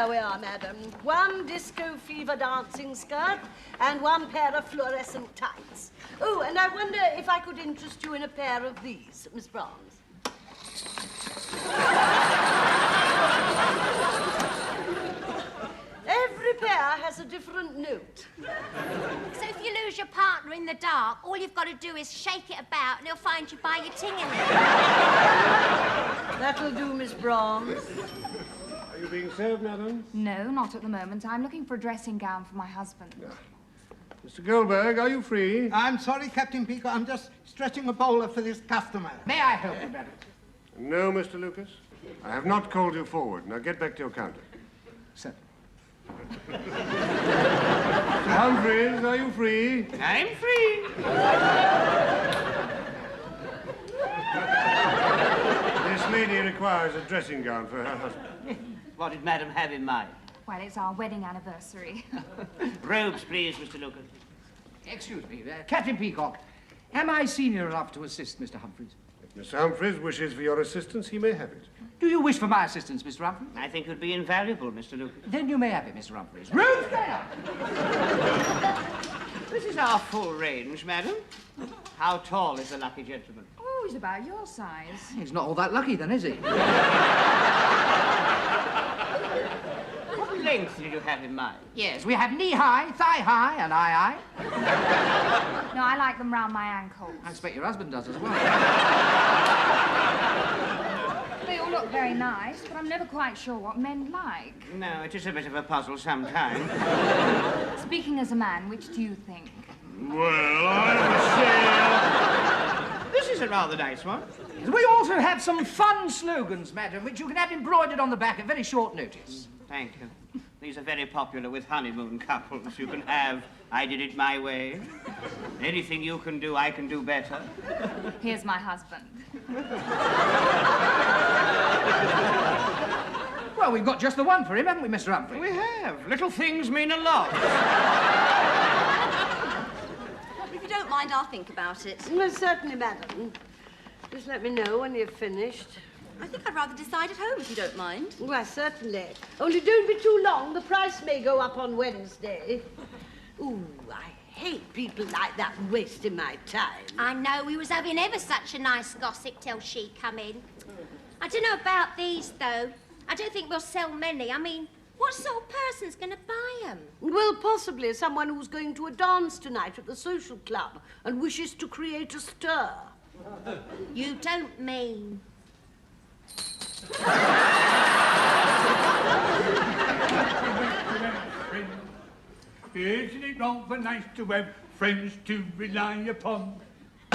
Here we are, madam. One disco fever dancing skirt and one pair of fluorescent tights. Oh, and I wonder if I could interest you in a pair of these, Miss Brahms. Every pair has a different note. So if you lose your partner in the dark, all you've got to do is shake it about and he'll find you by your ting-a-ling. That'll do, Miss Brahms. Are you being served, madam? No, not at the moment. I'm looking for a dressing gown for my husband. Mr. Goldberg, are you free? I'm sorry, Captain Peacock. I'm just stretching a bowler for this customer. May I help you, madam? No, Mr. Lucas. I have not called you forward. Now get back to your counter. Sir. Mr. Humphries, are you free? I'm free. This lady requires a dressing gown for her husband. What did Madam have in mind? Well, it's our wedding anniversary. Robes, please, Mr. Lucas. Excuse me, Captain Peacock. Am I senior enough to assist Mr. Humphries? If Mr. Humphries wishes for your assistance, he may have it. Do you wish for my assistance, Mr. Humphries? I think it would be invaluable, Mr. Lucas. Then you may have it, Mr. Humphries. Robes there! This is our full range, madam. How tall is the lucky gentleman? Oh, he's about your size. He's not all that lucky, then, is he? What length did you have in mind? Yes, we have knee-high, thigh-high, and eye-high. No, I like them round my ankles. I expect your husband does as well. They all look very nice, but I'm never quite sure what men like. No, it is a bit of a puzzle sometimes. Speaking as a man, which do you think? Well, I would say... This is a rather nice one. We also have some fun slogans, madam, which you can have embroidered on the back at very short notice. Thank you. These are very popular with honeymoon couples. You can have, I did it my way. Anything you can do, I can do better. Here's my husband. Well, we've got just the one for him, haven't we, Mr. Humphrey? We have. Little things mean a lot. If you don't mind, I'll think about it. Well, certainly, madam. Just let me know when you've finished. I think I'd rather decide at home, if you don't mind. Well, certainly. Only don't be too long. The price may go up on Wednesday. Ooh, I hate people like that wasting my time. I know, we was having ever such a nice gossip till she come in. I don't know about these, though. I don't think we'll sell many. I mean, what sort of person's going to buy them? Well, possibly someone who's going to a dance tonight at the social club and wishes to create a stir. You don't mean... Isn't it rather nice to have friends to rely upon?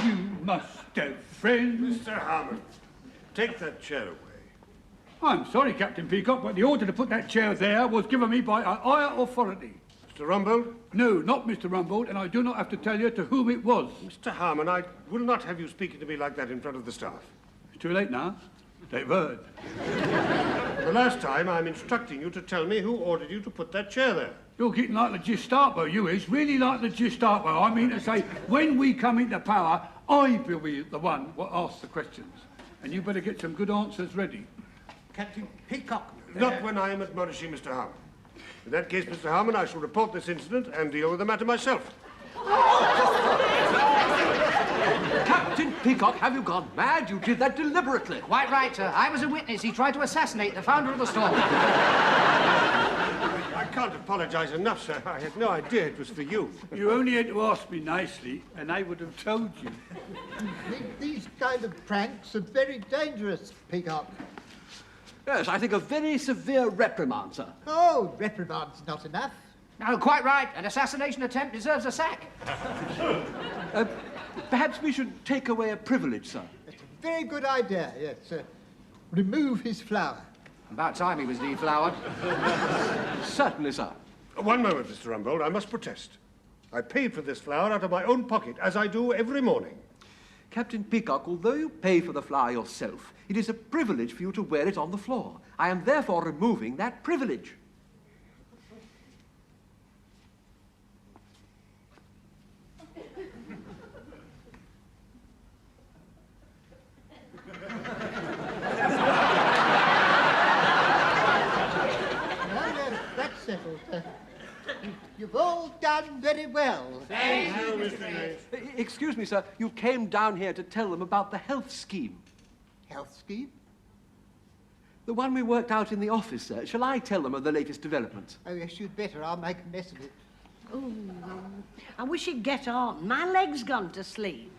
You must have friends. Mr. Harmon, take that chair away. I'm sorry, Captain Peacock, but the order to put that chair there was given me by a higher authority. Mr. Rumbold? No, not Mr. Rumbold, and I do not have to tell you to whom it was. Mr. Harmon, I will not have you speaking to me like that in front of the staff. It's too late now. They've heard. The last time, I'm instructing you to tell me who ordered you to put that chair there. You're getting like the Gestapo, you is. Really like the Gestapo. I mean to say, when we come into power, I will be the one what asks the questions. And you better get some good answers ready. Captain Peacock. Not when I am admonishing Mr. Harmon. In that case, Mr. Harmon, I shall report this incident and deal with the matter myself. Captain Peacock, have you gone mad? You did that deliberately. Quite right, sir. I was a witness. He tried to assassinate the founder of the store. I can't apologize enough, sir. I had no idea it was for you. You only had to ask me nicely, and I would have told you. These kind of pranks are very dangerous, Peacock. Yes, I think a very severe reprimand, sir. Oh, reprimand's not enough. No, quite right. An assassination attempt deserves a sack. Perhaps we should take away a privilege, sir. That's a very good idea, yes, sir. Remove his flower. About time he was deflowered. Certainly, sir. One moment, Mr. Rumbold. I must protest. I paid for this flower out of my own pocket, as I do every morning. Captain Peacock, although you pay for the flower yourself, it is a privilege for you to wear it on the floor. I am therefore removing that privilege. done very well. Thank you, Mr. Grace. Excuse me, sir. You came down here to tell them about the health scheme. Health scheme? The one we worked out in the office, sir. Shall I tell them of the latest developments? Oh, yes, you'd better. I'll make a mess of it. Oh, I wish he'd get on. My leg's gone to sleep.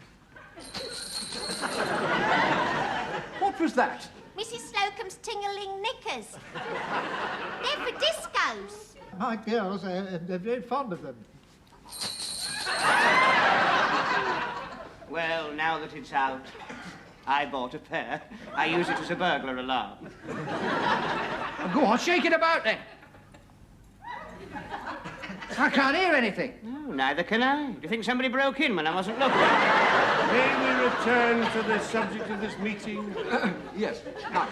What was that? Mrs. Slocum's tingling knickers. They're for discos. My girls, they're very fond of them. Well, now that it's out, I bought a pair. I use it as a burglar alarm. Well, go on, shake it about then. I can't hear anything. Oh, neither can I. Do you think somebody broke in when I wasn't looking? May we return to the subject of this meeting? Yes. Now,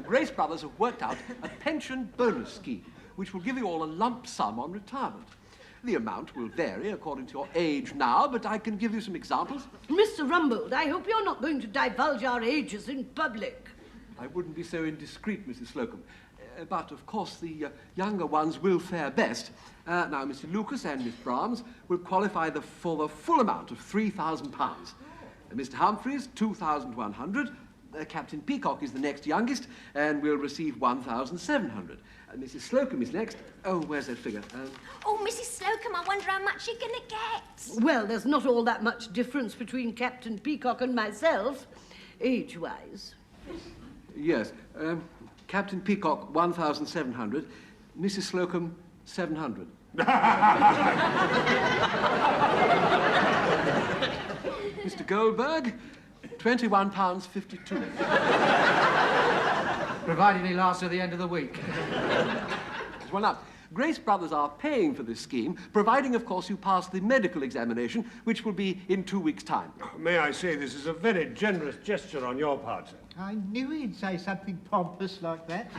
Grace Brothers have worked out a pension bonus scheme, which will give you all a lump sum on retirement. The amount will vary according to your age now, but I can give you some examples. Mr. Rumbold, I hope you're not going to divulge our ages in public. I wouldn't be so indiscreet, Mrs. Slocum. But, of course, the younger ones will fare best. Now, Mr. Lucas and Miss Brahms will qualify for the full amount of £3,000. Mr. Humphries, 2,100. Captain Peacock is the next youngest and will receive 1,700. Mrs. Slocum is next. Oh, where's that figure? Oh, Mrs. Slocum, I wonder how much you're going to get. Well, there's not all that much difference between Captain Peacock and myself, age-wise. Yes. Captain Peacock, 1,700. Mrs. Slocum, 700. Mr. Goldberg, £21.52. Provided he lasts to the end of the week. Well, now, Grace Brothers are paying for this scheme, providing, of course, you pass the medical examination, which will be in 2 weeks' time. May I say this is a very generous gesture on your part, sir. I knew he'd say something pompous like that.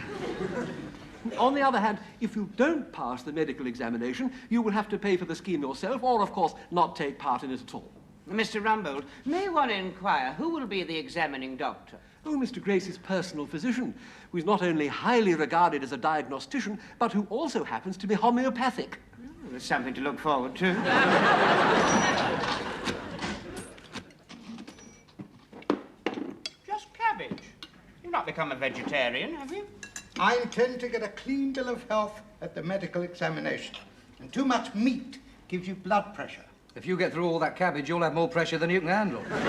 On the other hand, if you don't pass the medical examination, you will have to pay for the scheme yourself, or, of course, not take part in it at all. Mr. Rumbold, may one inquire who will be the examining doctor? Oh, Mr. Grace's personal physician, who is not only highly regarded as a diagnostician, but who also happens to be homeopathic. There's something to look forward to. Just cabbage. You've not become a vegetarian, have you? I intend to get a clean bill of health at the medical examination. And too much meat gives you blood pressure. If you get through all that cabbage, you'll have more pressure than you can handle. Well,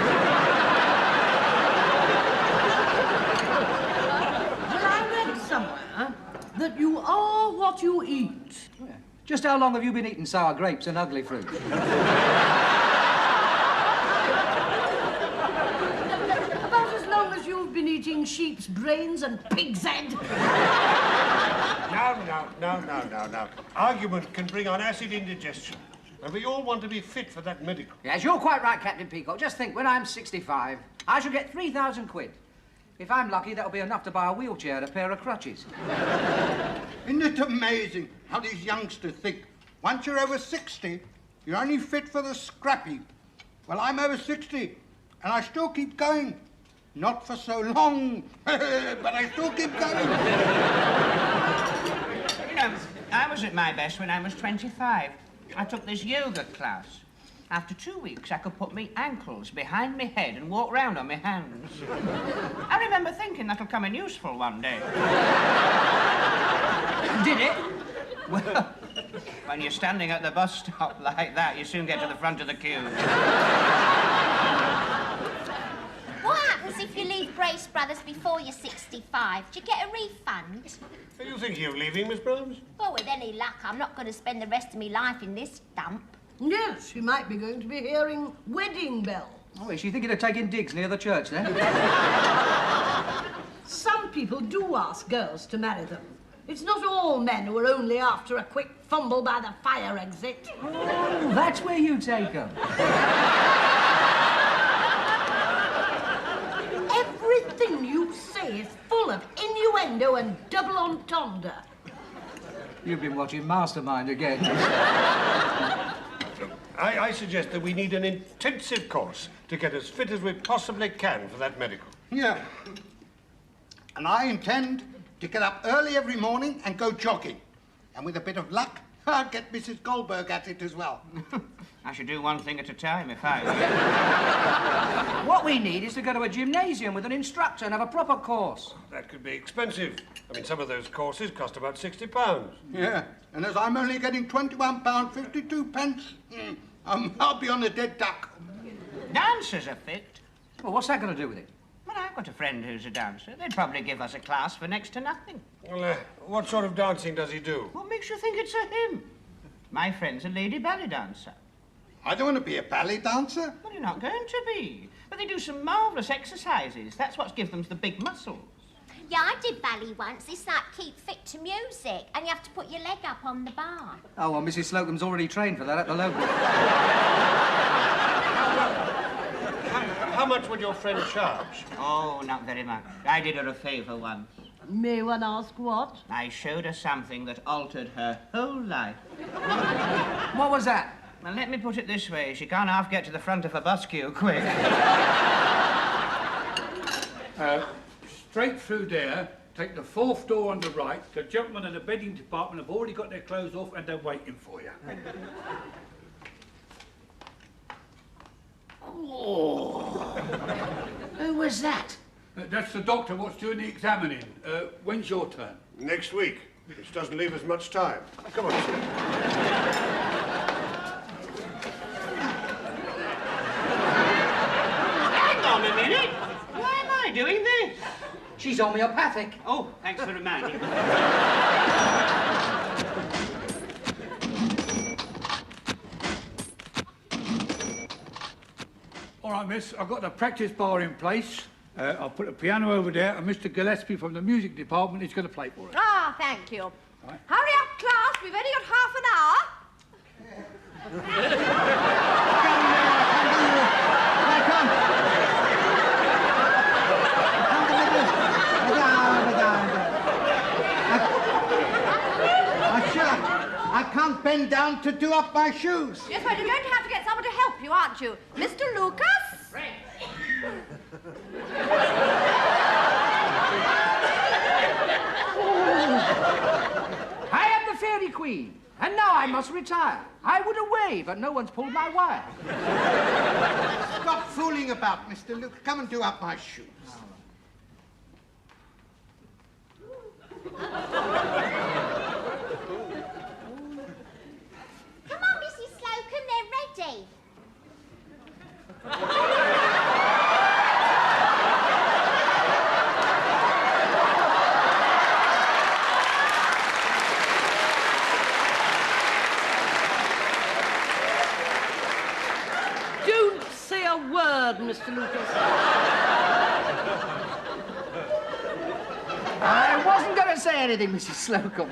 I read somewhere that you are what you eat. Yeah. Just how long have you been eating sour grapes and ugly fruit? About as long as you've been eating sheep's brains and pig's head. Now. Argument can bring on acid indigestion. And we all want to be fit for that medical. Yes, you're quite right, Captain Peacock. Just think, when I'm 65, I shall get 3,000 quid. If I'm lucky, that'll be enough to buy a wheelchair and a pair of crutches. Isn't it amazing how these youngsters think once you're over 60, you're only fit for the scrappy? Well, I'm over 60, and I still keep going. Not for so long, but I still keep going. You know, I was at my best when I was 25. I took this yoga class. After 2 weeks, I could put me ankles behind me head and walk round on my hands. I remember thinking that'll come in useful one day. Did it? Well, when you're standing at the bus stop like that, you soon get to the front of the queue. What happens if you leave Grace Brothers before you're 65? Do you get a refund? Are you thinking of leaving, Miss Brahms? Well, with any luck, I'm not going to spend the rest of my life in this dump. Yes, you might be going to be hearing wedding bells. Oh, is she thinking of taking digs near the church, then? Some people do ask girls to marry them. It's not all men who are only after a quick fumble by the fire exit. Oh, that's where you take them. Everything you say is full of innuendo and double entendre. You've been watching Mastermind again. I suggest that we need an intensive course to get as fit as we possibly can for that medical. Yeah. And I intend to get up early every morning and go jogging. And with a bit of luck, I'll get Mrs. Goldberg at it as well. I should do one thing at a time if I were. What we need is to go to a gymnasium with an instructor and have a proper course. That could be expensive. I mean, some of those courses cost about £60. Yeah, and as I'm only getting £21.52, I'll be on a dead duck. Dancers are fit. Well, what's that going to do with it? Well, I've got a friend who's a dancer. They'd probably give us a class for next to nothing. Well, what sort of dancing does he do? What makes you think it's a him? My friend's a lady ballet dancer. I don't want to be a ballet dancer. Well, you're not going to be. But they do some marvellous exercises. That's what gives them the big muscles. Yeah, I did ballet once. It's like keep fit to music, and you have to put your leg up on the bar. Oh, well, Mrs. Slocum's already trained for that at the local. How much would your friend charge? Oh, not very much. I did her a favour once. May one ask what? I showed her something that altered her whole life. What was that? Well, let me put it this way. She can't half get to the front of a bus queue quick. Straight through there, take the 4th door on the right. The gentlemen in the bedding department have already got their clothes off and they're waiting for you. Who was that? That's the doctor what's doing the examining. When's your turn? Next week, which doesn't leave us much time. Come on, sir. Hang on a minute. Why am I doing this? She's homeopathic. Oh, thanks for reminding me. All right, miss, I've got the practice bar in place. I'll put a piano over there, and Mr. Gillespie from the music department is going to play for us. Ah, thank you. Right. Hurry up, class. We've only got half an hour. I can't bend down to do up my shoes. Yes, well, you're going to have to get someone to help you, aren't you? Mr. Lucas? I am the Fairy Queen, and now I must retire. I would away, but no one's pulled my wire. Stop fooling about, Mr. Luke. Come and do up my shoes. Come on, Mrs. Slocum, they're ready. Don't say a word, Mr. Lucas. I wasn't going to say anything, Mrs. Slocum.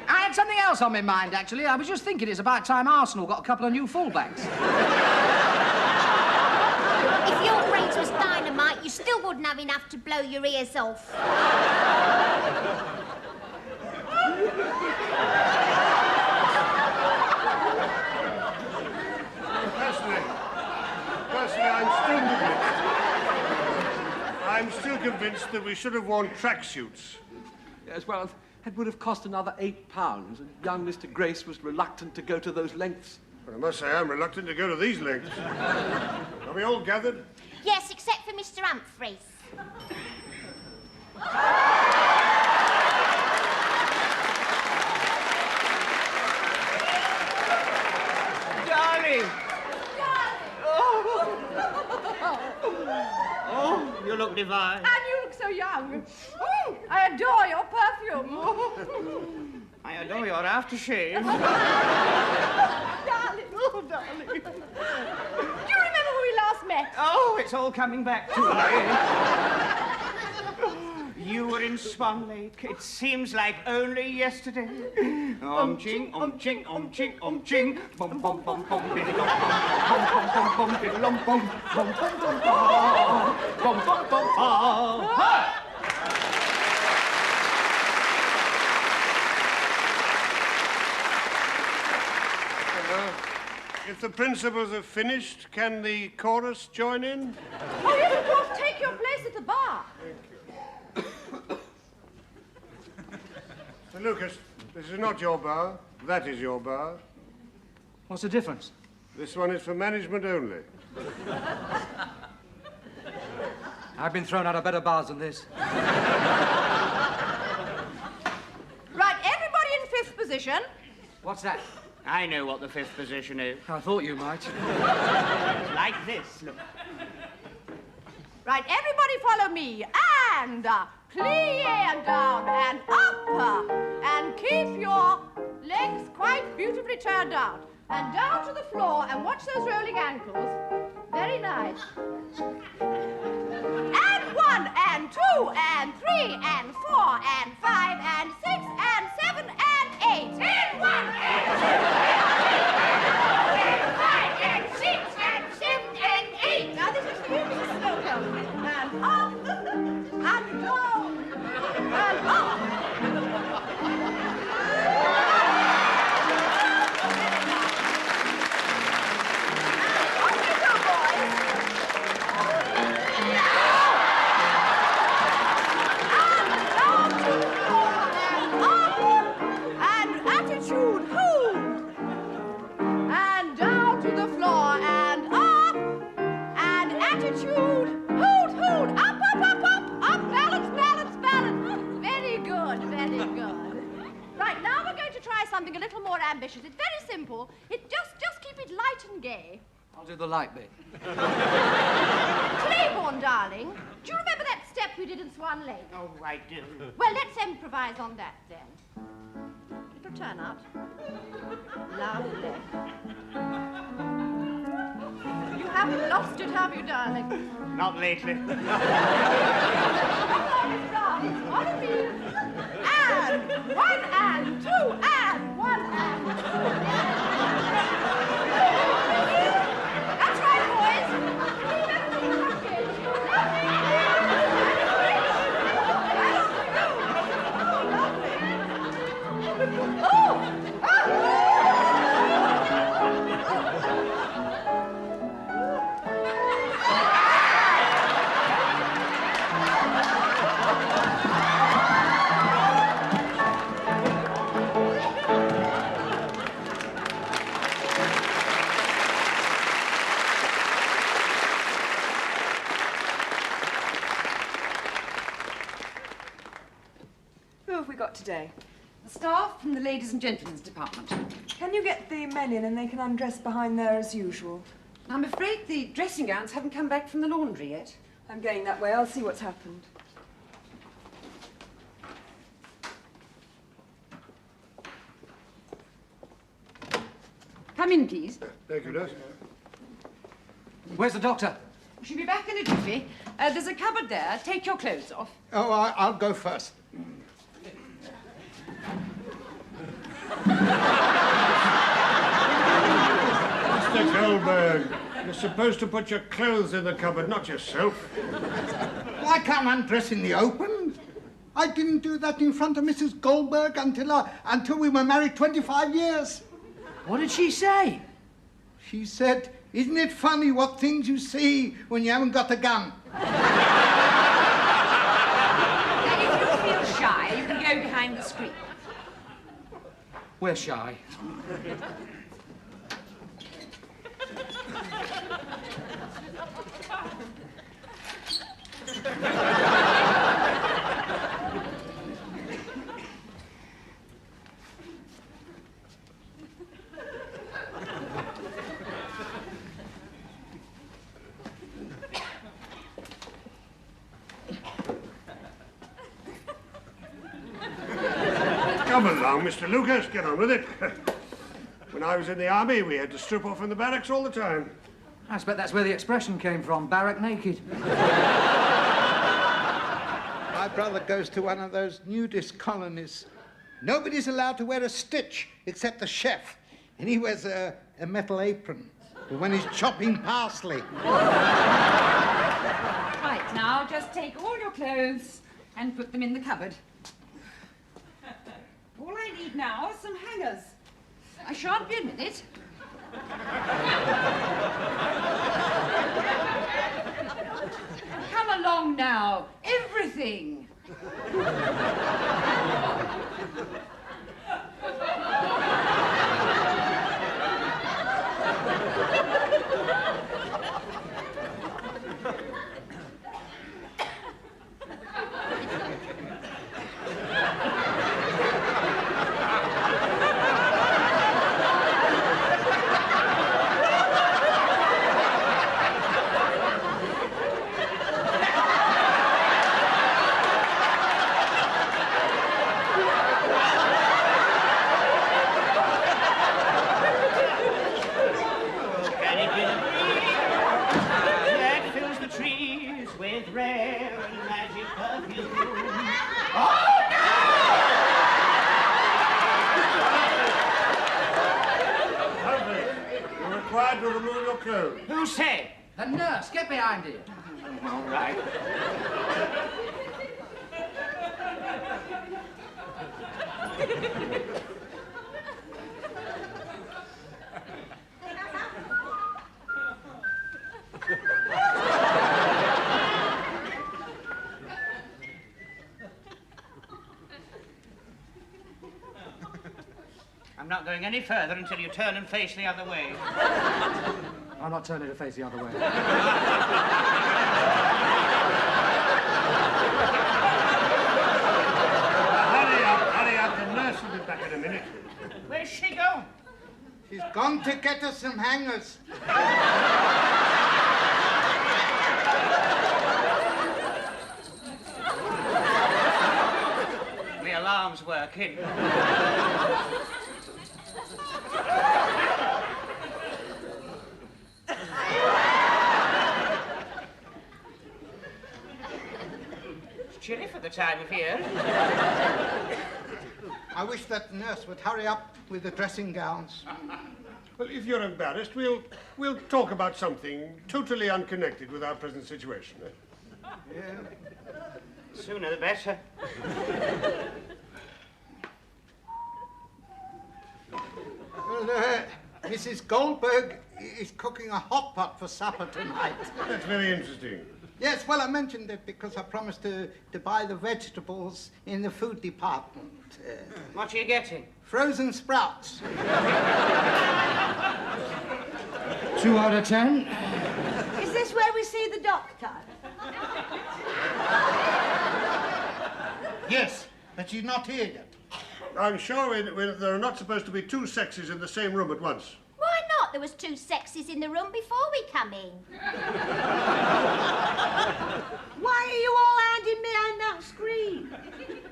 I had something else on my mind, actually. I was just thinking it's about time Arsenal got a couple of new fullbacks. If your brains was dynamite, you still wouldn't have enough to blow your ears off. Personally, I'm still convinced that we should have worn tracksuits. Yes, well, it would have cost another £8, and young Mr. Grace was reluctant to go to those lengths. But I must say I'm reluctant to go to these lengths. Are we all gathered? Yes, except for Mr. Humphries. Darling! Oh, you look divine. And you look so young. I adore your perfume. I adore your aftershave. Darling. Oh, darling. Do you remember when we last met? Oh, it's all coming back to me. You were in Swan Lake. It seems like only yesterday. Ching, ching, ching, ching. Bum, bum, bum, bum, biddy, bum, bum, bum, bum, bum, biddy, bum, bum, bum, bum, bum, bum, bum, bum, bum. If the principals have finished, can the chorus join in? Oh, yes, of course. Take your place at the bar. Sir Lucas, This is not your bar. That is your bar. What's the difference? This one is for management only. I've been thrown out of better bars than this. Right, everybody in fifth position. What's that? I know what the fifth position is. I thought you might. Like this, look. Right, everybody follow me. And plie and down and up. And keep your legs quite beautifully turned out. And down to the floor and watch those rolling ankles. Very nice. And 1 and 2 and 3 and 4 and 5 and 6 and 7 and 8. And 1 and 2 and 5 and 6 and 7 and 8. Now this is for you, Mrs. Slocum. And up and down and up. Something a little more ambitious. It's very simple. Just keep it light and gay. I'll do the light bit. Claiborne, darling, do you remember that step we did in Swan Lake? Oh, I do. Well, let's improvise on that then. Little turn out. Lovely. You haven't lost it, have you, darling? Not lately. On me. And 1 and 2 and 1 and 2. That's right, boys. Today. The staff from the ladies and gentlemen's department. Can you get the men in and they can undress behind there as usual? I'm afraid the dressing gowns haven't come back from the laundry yet. I'm going that way. I'll see what's happened. Come in, please. Thank you, nurse. Where's the doctor? She'll be back in a jiffy. There's a cupboard there. Take your clothes off. Oh, I'll go first. Mr. Goldberg, you're supposed to put your clothes in the cupboard, not yourself. Well, I can't undress in the open. I didn't do that in front of Mrs. Goldberg until we were married 25 years. What did she say? She said, "Isn't it funny what things you see when you haven't got a gun?" Now, if you feel shy, you can go behind the screen. We're shy. Come along, Mr. Lucas, get on with it. When I was in the army, we had to strip off in the barracks all the time. I expect that's where the expression came from, barrack naked. My brother goes to one of those nudist colonies. Nobody's allowed to wear a stitch except the chef, and he wears a metal apron for when he's chopping parsley. Right, now, just take all your clothes and put them in the cupboard. All I need now are some hangers. I shan't be a minute. Come along now, everything. with rare and magic perfume. Oh, Humphries, you're required to remove your clothes. no! Who said? The nurse, get behind here. All right. I'm not going any further until you turn and face the other way. I'm not turning to face the other way. Hurry up, the nurse will be back in a minute. Where's she going? She's gone to get us some hangers. The alarm's working. It's chilly for the time of year. I wish that nurse would hurry up with the dressing gowns. Well, if you're embarrassed, we'll talk about something totally unconnected with our present situation. Yeah. Sooner the better. Well, Mrs. Goldberg is cooking a hot pot for supper tonight. That's very interesting. Yes, well, I mentioned it because I promised to buy the vegetables in the food department. What are you getting? Frozen sprouts. 2 out of 10. Is this where we see the doctor? Yes, but she's not here yet. I'm sure there are not supposed to be two sexes in the same room at once. Why not? There was 2 sexes in the room before we come in. Why are you all hiding behind that screen?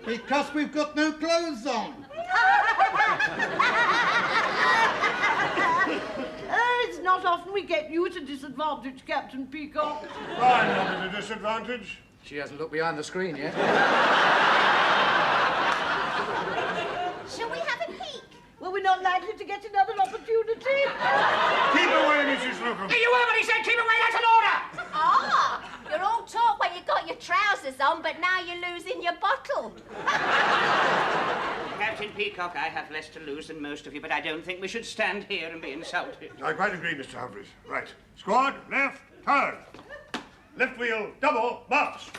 Because we've got no clothes on. It's not often we get you at a disadvantage, Captain Peacock. I'm not at a disadvantage. She hasn't looked behind the screen yet. Shall we have a peek? Well, we're not likely to get another opportunity. Keep away, Mrs. Slocum. You heard what he said! Keep away, that's an order! Ah, you're all talk when you got your trousers on, but now you're losing your bottle. Captain Peacock, I have less to lose than most of you, but I don't think we should stand here and be insulted. I quite agree, Mr. Humphries. Right. Squad, left, turn. Left wheel, double, march.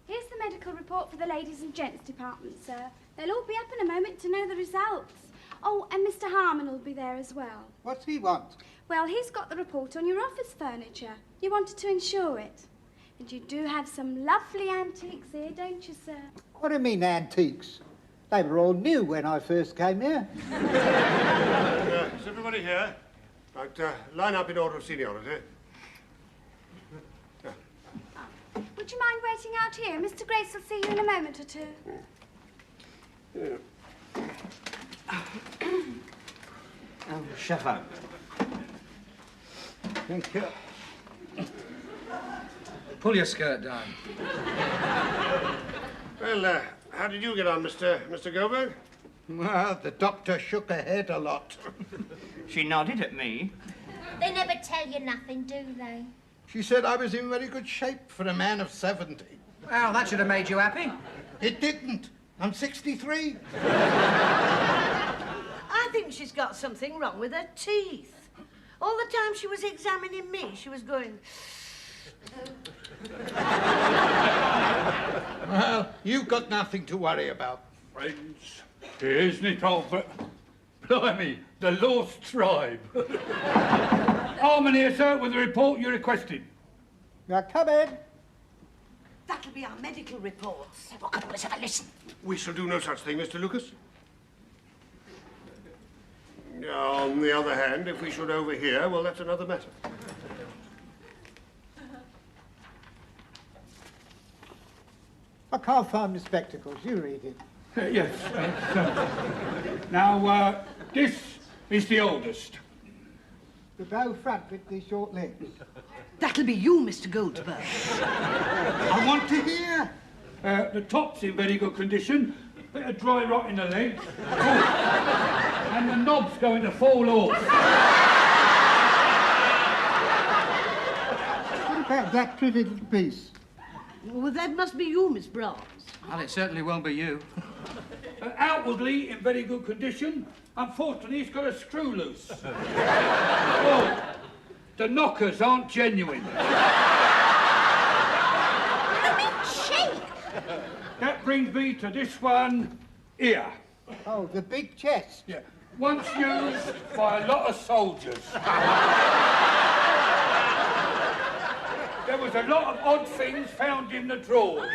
Here's the medical report for the ladies and gents department, sir. They'll all be up in a moment to know the results. Oh, and Mr. Harmon will be there as well. What's he want? Well, he's got the report on your office furniture. You wanted to insure it. And you do have some lovely antiques here, don't you, sir? What do you mean, antiques? They were all new when I first came here. Is everybody here? Right, line up in order of seniority. Would you mind waiting out here? Mr. Grace will see you in a moment or two. Oh, shut up. Thank you. Pull your skirt down. Well, how did you get on, Mr. Goldberg? Well, the doctor shook her head a lot. She nodded at me. They never tell you nothing, do they? She said I was in very good shape for a man of 70. Well, that should have made you happy. It didn't. I'm 63. I think she's got something wrong with her teeth. All the time she was examining me, she was going... Well, you've got nothing to worry about. Friends, isn't it, Albert? Blimey, the lost tribe. Harmon here, sir, with the report you requested. Come in. That'll be our medical reports. Well, come on, let's have a listen. We shall do no such thing, Mr. Lucas. On the other hand, if we should overhear, well, that's another matter. I can't find the spectacles. You read it. Yes. Now, this is the oldest. The bow front with the short legs. That'll be you, Mr. Goldberg. I want to hear. The top's in very good condition. Bit of dry rot in the legs. Oh. And the knob's going to fall off. What about that pretty little piece? Well, that must be you, Miss Brahms. Well, it certainly won't be you. Outwardly in very good condition. Unfortunately, it's got a screw loose. Oh, the knockers aren't genuine. Cheap! That brings me to this one here. Oh, the big chest. Yeah. Once used by a lot of soldiers. There was a lot of odd things found in the drawers.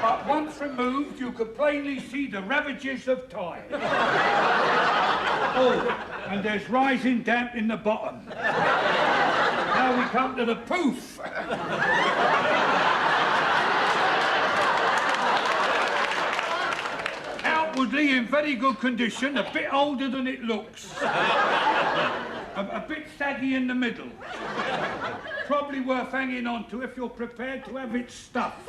But once removed, you could plainly see the ravages of time. Oh, and there's rising damp in the bottom. Now we come to the poof. Outwardly in very good condition, a bit older than it looks. A bit saggy in the middle. Probably worth hanging on to if you're prepared to have it stuffed.